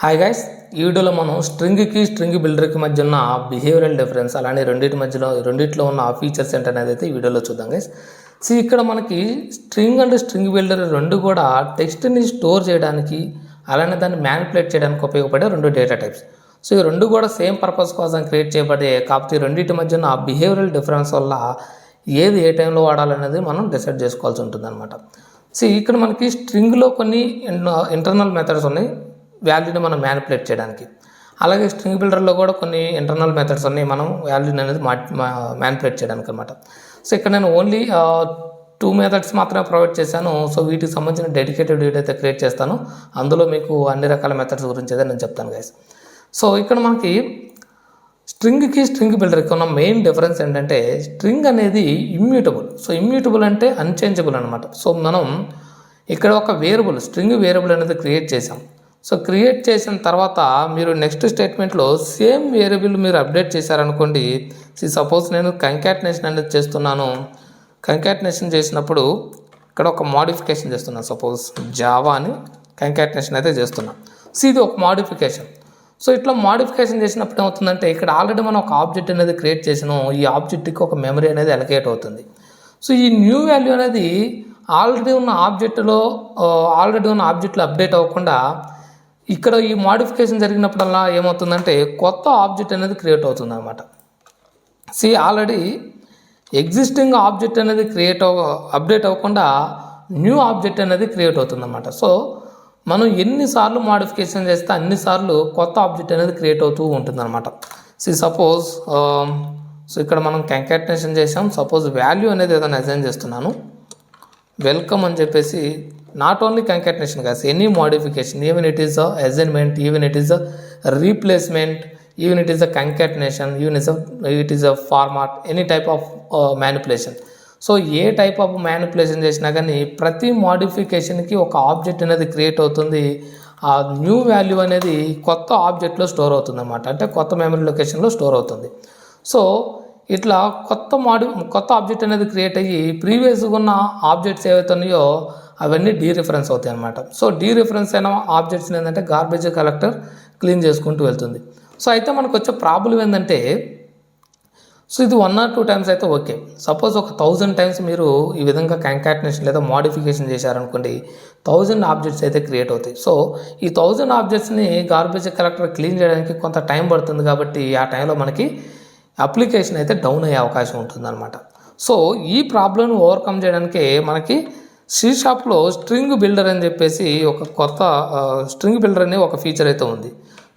Hi guys, ఈ వీడియోలో మనం స్ట్రింగ్ బిల్డర్కి మధ్య ఉన్న బిహేవియరల్ డిఫరెన్స్ అలానే రెండిట్లో ఉన్న ఫీచర్స్ ఏంటనేది అయితే ఈ వీడియోలో చూద్దాం గైస్. సో ఇక్కడ మనకి స్ట్రింగ్ అండ్ స్ట్రింగ్ బిల్డర్ రెండు కూడా టెక్స్ట్ని స్టోర్ చేయడానికి అలానే దాన్ని మ్యానిపులేట్ చేయడానికి ఉపయోగపడే రెండు డేటా టైప్స్. సో ఈ రెండు కూడా సేమ్ పర్పస్ కోసం క్రియేట్ చేయబడే, కాకపోతే రెండింటి మధ్య ఉన్న బిహేవియరల్ డిఫరెన్స్ వల్ల ఏది ఏ టైంలో వాడాలనేది మనం డిసైడ్ చేసుకోవాల్సి ఉంటుంది అనమాట. సో ఇక్కడ మనకి స్ట్రింగ్లో కొన్ని ఇంటర్నల్ మెథడ్స్ ఉన్నాయి వాల్యూని మనం మ్యానిపులేట్ చేయడానికి. అలాగే స్ట్రింగ్ బిల్డర్లో కూడా కొన్ని ఇంటర్నల్ మెథడ్స్ ఉన్నాయి మనం వాల్యూని అనేది మ్యానిపులేట్ చేయడానికి అనమాట. సో ఇక్కడ నేను ఓన్లీ 2 మెథడ్స్ మాత్రమే ప్రొవైడ్ చేశాను. సో వీటికి సంబంధించిన డెడికేటెడ్ వీడియో అయితే క్రియేట్ చేస్తాను. అందులో మీకు అన్ని రకాల మెథడ్స్ గురించి అయితే నేను చెప్తాను గైస్. సో ఇక్కడ మనకి స్ట్రింగ్ బిల్డర్కి ఉన్న మెయిన్ డిఫరెన్స్ ఏంటంటే స్ట్రింగ్ అనేది ఇమ్యూటబుల్. సో ఇమ్యూటబుల్ అంటే అన్చేంజబుల్ అనమాట. సో మనం ఇక్కడ ఒక స్ట్రింగ్ వేరియబుల్ అనేది క్రియేట్ చేసాం. సో క్రియేట్ చేసిన తర్వాత మీరు నెక్స్ట్ స్టేట్మెంట్లో సేమ్ వేరియబుల్ మీరు అప్డేట్ చేశారనుకోండి. సపోజ్ నేను కంకాటినేషన్ అనేది చేస్తున్నాను. కంకాటినేషన్ చేసినప్పుడు ఇక్కడ ఒక మోడిఫికేషన్ చేస్తున్నాను. సపోజ్ జావా అని కంకాటినేషన్ అయితే చేస్తున్నాను. సో ఇది ఒక మోడిఫికేషన్. సో ఇట్లా మోడిఫికేషన్ చేసినప్పుడు ఏమవుతుందంటే ఇక్కడ ఆల్రెడీ మనం ఒక ఆబ్జెక్ట్ అనేది క్రియేట్ చేసినాం. ఈ ఆబ్జెక్ట్కి ఒక మెమరీ అనేది అలొకేట్ అవుతుంది. సో ఈ న్యూ వాల్యూ అనేది ఆల్రెడీ ఉన్న ఆబ్జెక్ట్లో అప్డేట్ అవ్వకుండా ఇక్కడ ఈ మోడిఫికేషన్ జరిగినప్పుడల్లా ఏమవుతుందంటే కొత్త ఆబ్జెక్ట్ అనేది క్రియేట్ అవుతుంది అనమాట. ఆల్రెడీ ఎగ్జిస్టింగ్ ఆబ్జెక్ట్ అనేది అప్డేట్ అవ్వకుండా న్యూ ఆబ్జెక్ట్ అనేది క్రియేట్ అవుతుంది అనమాట. సో మనం ఎన్నిసార్లు మోడిఫికేషన్ చేస్తే అన్నిసార్లు కొత్త ఆబ్జెక్ట్ అనేది క్రియేట్ అవుతూ ఉంటుంది అనమాట. సపోజ్ ఇక్కడ మనం కంకాటినేషన్ చేసాం. సపోజ్ వాల్యూ అనేది ఏదైనా అసైన్ చేస్తున్నాను. వెల్కమ్ అని చెప్పేసి నాట్ ఓన్లీ కంకాటినేషన్ కాదు, any modification, even it is assignment, even it is replacement, even it is concatenation, even it is format, any type of manipulation. So A type of manipulation చేసినా కానీ ప్రతి మోడిఫికేషన్కి ఒక object అనేది create అవుతుంది. ఆ new value అనేది కొత్త ఆబ్జెక్ట్లో store అవుతుంది అనమాట. అంటే కొత్త మెమరీ లొకేషన్లో స్టోర్ అవుతుంది. సో ఇట్లా కొత్త ఆబ్జెక్ట్ అనేది క్రియేట్ అయ్యి ప్రీవియస్గా ఉన్న ఆబ్జెక్ట్స్ ఏవైతే ఉన్నాయో అవన్నీ డీరిఫరెన్స్ అవుతాయి అనమాట. సో డీరిఫరెన్స్ అయిన ఆబ్జెక్ట్స్ని ఏంటంటే గార్బేజ్ కలెక్టర్ క్లీన్ చేసుకుంటూ వెళ్తుంది. సో అయితే మనకు వచ్చే ప్రాబ్లం ఏంటంటే ఇది 1 or 2 టైమ్స్ అయితే ఓకే. సపోజ్ ఒక 1000 టైమ్స్ మీరు ఈ విధంగా కంకాటినేషన్ లేదా మోడిఫికేషన్ చేశారనుకోండి, 1000 ఆబ్జెక్ట్స్ అయితే క్రియేట్ అవుతాయి. సో ఈ 1000 ఆబ్జెక్ట్స్ని గార్బేజ్ కలెక్టర్ క్లీన్ చేయడానికి కొంత టైం పడుతుంది. కాబట్టి ఆ టైంలో మనకి అప్లికేషన్ అయితే డౌన్ అయ్యే అవకాశం ఉంటుందన్నమాట. సో ఈ ప్రాబ్లమ్ని ఓవర్కమ్ చేయడానికి మనకి C#లో స్ట్రింగ్ బిల్డర్ అని చెప్పేసి ఒక కొత్త స్ట్రింగ్ బిల్డర్ అనే ఒక ఫీచర్ అయితే ఉంది.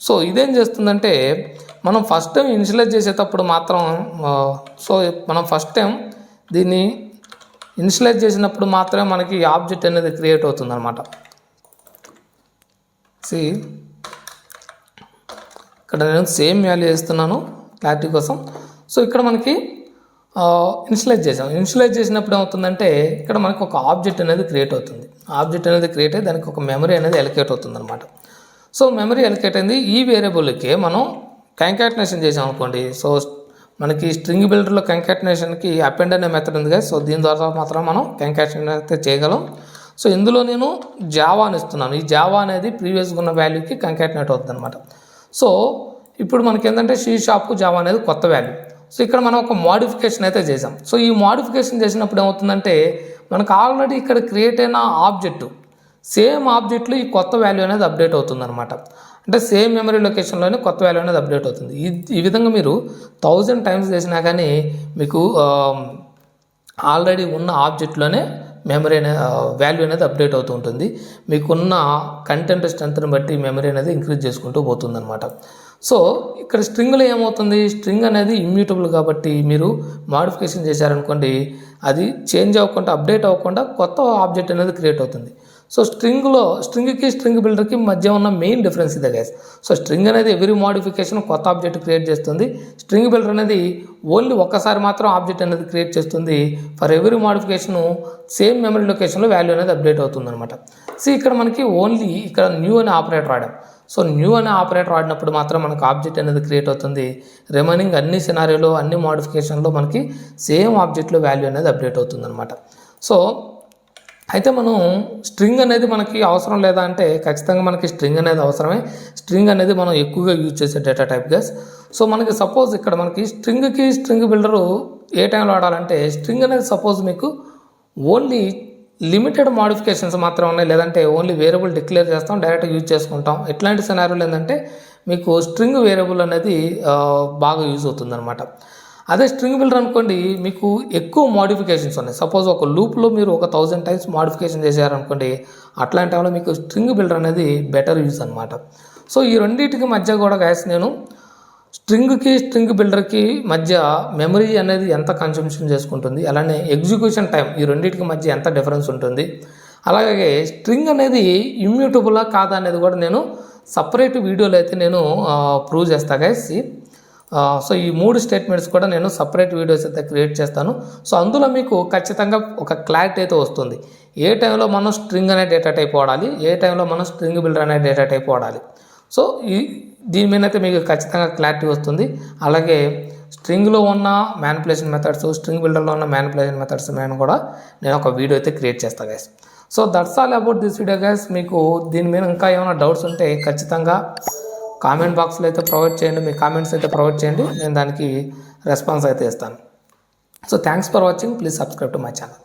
సో ఇదేం చేస్తుందంటే మనం ఫస్ట్ టైం ఇనిషియలైజ్ చేసేటప్పుడు మాత్రం దీన్ని ఇనిషియలైజ్ చేసినప్పుడు మాత్రమే మనకి ఆబ్జెక్ట్ అనేది క్రియేట్ అవుతుంది అనమాట. ఇక్కడ నేను సేమ్ వాల్యూ వేస్తున్నాను క్లారిటీ కోసం. సో ఇక్కడ మనకి ఇనిషియలైజ్ చేసినప్పుడు ఏమవుతుందంటే ఇక్కడ మనకి ఒక ఆబ్జెక్ట్ అనేది క్రియేట్ అవుతుంది. ఆబ్జెక్ట్ అనేది క్రియేట్ అయ్యి దానికి ఒక మెమరీ అనేది ఎలకేట్ అవుతుంది అనమాట. సో మెమరీ ఎలకేట్ అయింది ఈ వేరియబుల్కి మనం కంకాటినేషన్ చేసాం అనుకోండి. సో మనకి స్ట్రింగ్ బిల్డర్లో కంకాటినేషన్కి అపెండ్ అనే మెథడ్ ఉంది కదా. సో దీని ద్వారా మాత్రం మనం కంకాటినేషన్ అయితే చేయగలం. సో ఇందులో నేను జావా అని ఇస్తున్నాను. ఈ జావా అనేది ప్రీవియస్గా ఉన్న వాల్యూకి కంకాటినేట్ అవుతుంది అనమాట. సో ఇప్పుడు మనకి ఏంటంటే C# జావా అనేది కొత్త వాల్యూ. సో ఇక్కడ మనం ఒక మోడిఫికేషన్ అయితే చేసాం. సో ఈ మోడిఫికేషన్ చేసినప్పుడు ఏమవుతుందంటే మనకు ఆల్రెడీ ఇక్కడ క్రియేట్ అయిన సేమ్ ఆబ్జెక్ట్లో ఈ కొత్త వాల్యూ అనేది అప్డేట్ అవుతుంది అనమాట. అంటే సేమ్ మెమరీ లొకేషన్లోనే కొత్త వాల్యూ అనేది అప్డేట్ అవుతుంది. ఈ విధంగా మీరు 1000 టైమ్స్ చేసినా కానీ మీకు ఆల్రెడీ ఉన్న ఆబ్జెక్ట్లోనే వాల్యూ అనేది అప్డేట్ అవుతూ ఉంటుంది. మీకున్న కంటెంట్ స్ట్రెంత్ని బట్టి మెమరీ అనేది ఇంక్రీజ్ చేసుకుంటూ పోతుంది అనమాట. సో ఇక్కడ స్ట్రింగ్లో ఏమవుతుంది, స్ట్రింగ్ అనేది ఇమ్యూటబుల్ కాబట్టి మీరు మోడిఫికేషన్ చేశారనుకోండి అది చేంజ్ అవ్వకుండా అప్డేట్ అవ్వకుండా కొత్త ఆబ్జెక్ట్ అనేది క్రియేట్ అవుతుంది. సో స్ట్రింగ్కి స్ట్రింగ్ బిల్డర్కి మధ్య ఉన్న మెయిన్ డిఫరెన్స్ ఇదే గైస్. సో స్ట్రింగ్ అనేది ఎవ్రీ మోడిఫికేషన్ కొత్త ఆబ్జెక్ట్ క్రియేట్ చేస్తుంది. స్ట్రింగ్ బిల్డర్ అనేది ఓన్లీ ఒక్కసారి మాత్రం ఆబ్జెక్ట్ అనేది క్రియేట్ చేస్తుంది. For every modification same memory లొకేషన్లో వాల్యూ అనేది అప్డేట్ అవుతుంది అనమాట. ఇక్కడ మనకి ఓన్లీ ఇక్కడ న్యూ అనే ఆపరేటర్ వాడాం. సో న్యూ అనే ఆపరేటర్ వాడినప్పుడు మాత్రం మనకు ఆబ్జెక్ట్ అనేది క్రియేట్ అవుతుంది. రిమైనింగ్ అన్ని సినారియోలో అన్ని మోడిఫికేషన్లో మనకి సేమ్ ఆబ్జెక్ట్లో వాల్యూ అనేది అప్డేట్ అవుతుంది అనమాట. సో అయితే మనం స్ట్రింగ్ అనేది మనకి అవసరం లేదా అంటే ఖచ్చితంగా మనకి స్ట్రింగ్ అనేది అవసరమే. స్ట్రింగ్ అనేది మనం ఎక్కువగా యూజ్ చేసే డేటా టైప్ గైస్. సో మనకి సపోజ్ ఇక్కడ మనకి స్ట్రింగ్ బిల్డరు ఏ టైంలో వాడాలంటే స్ట్రింగ్ అనేది సపోజ్ మీకు ఓన్లీ లిమిటెడ్ మోడిఫికేషన్స్ మాత్రమే ఉన్నాయి, లేదంటే ఓన్లీ వేరియబుల్ డిక్లేర్ చేస్తాం డైరెక్ట్గా యూజ్ చేసుకుంటాం. ఇట్లాంటి సినారియోలు ఏంటంటే మీకు స్ట్రింగ్ వేరియబుల్ అనేది బాగా యూజ్ అవుతుంది అనమాట. అదే స్ట్రింగ్ బిల్డర్ అనుకోండి మీకు ఎక్కువ మోడిఫికేషన్స్ ఉన్నాయి. సపోజ్ ఒక లూప్లో మీరు 1000 టైమ్స్ మోడిఫికేషన్ చేశారనుకోండి, అట్లాంటి టైంలో మీకు స్ట్రింగ్ బిల్డర్ అనేది బెటర్ యూజ్ అనమాట. సో ఈ రెండింటికి మధ్య కూడా గైస్ నేను స్ట్రింగ్ బిల్డర్కి మధ్య మెమరీ అనేది ఎంత కన్సంప్షన్ చేసుకుంటుంది, అలానే ఎగ్జిక్యూషన్ టైం ఈ రెండింటికి మధ్య ఎంత డిఫరెన్స్ ఉంటుంది, అలాగే స్ట్రింగ్ అనేది ఇమ్యూటబులా కాదా అనేది కూడా నేను సపరేట్ వీడియోలో అయితే నేను ప్రూవ్ చేస్తాను గైస్. సో ఈ 3 స్టేట్మెంట్స్ కూడా నేను సపరేట్ వీడియోస్ అయితే క్రియేట్ చేస్తాను. సో అందులో మీకు ఖచ్చితంగా ఒక క్లారిటీ అయితే వస్తుంది. ఏ టైంలో మనం స్ట్రింగ్ అనే డేటా టైప్ వాడాలి, ఏ టైంలో మనం స్ట్రింగ్ బిల్డర్ అనే డేటా టైప్ వాడాలి. సో దీని మీద అయితే మీకు ఖచ్చితంగా క్లారిటీ వస్తుంది. అలాగే స్ట్రింగ్లో ఉన్న మ్యానిపులేషన్ మెథడ్స్, స్ట్రింగ్ బిల్డర్లో ఉన్న మ్యానిపులేషన్ మెథడ్స్ నేను కూడా ఒక వీడియో అయితే క్రియేట్ చేస్తాను guys. So that's all about this video guys. మీకు దీని మీద ఇంకా ఏమైనా డౌట్స్ ఉంటే ఖచ్చితంగా కామెంట్ బాక్స్లో అయితే ప్రొవైడ్ చేయండి, మీ కామెంట్స్ అయితే ప్రొవైడ్ చేయండి, నేను దానికి రెస్పాన్స్ అయితే ఇస్తాను. So thanks for watching, please subscribe to my channel.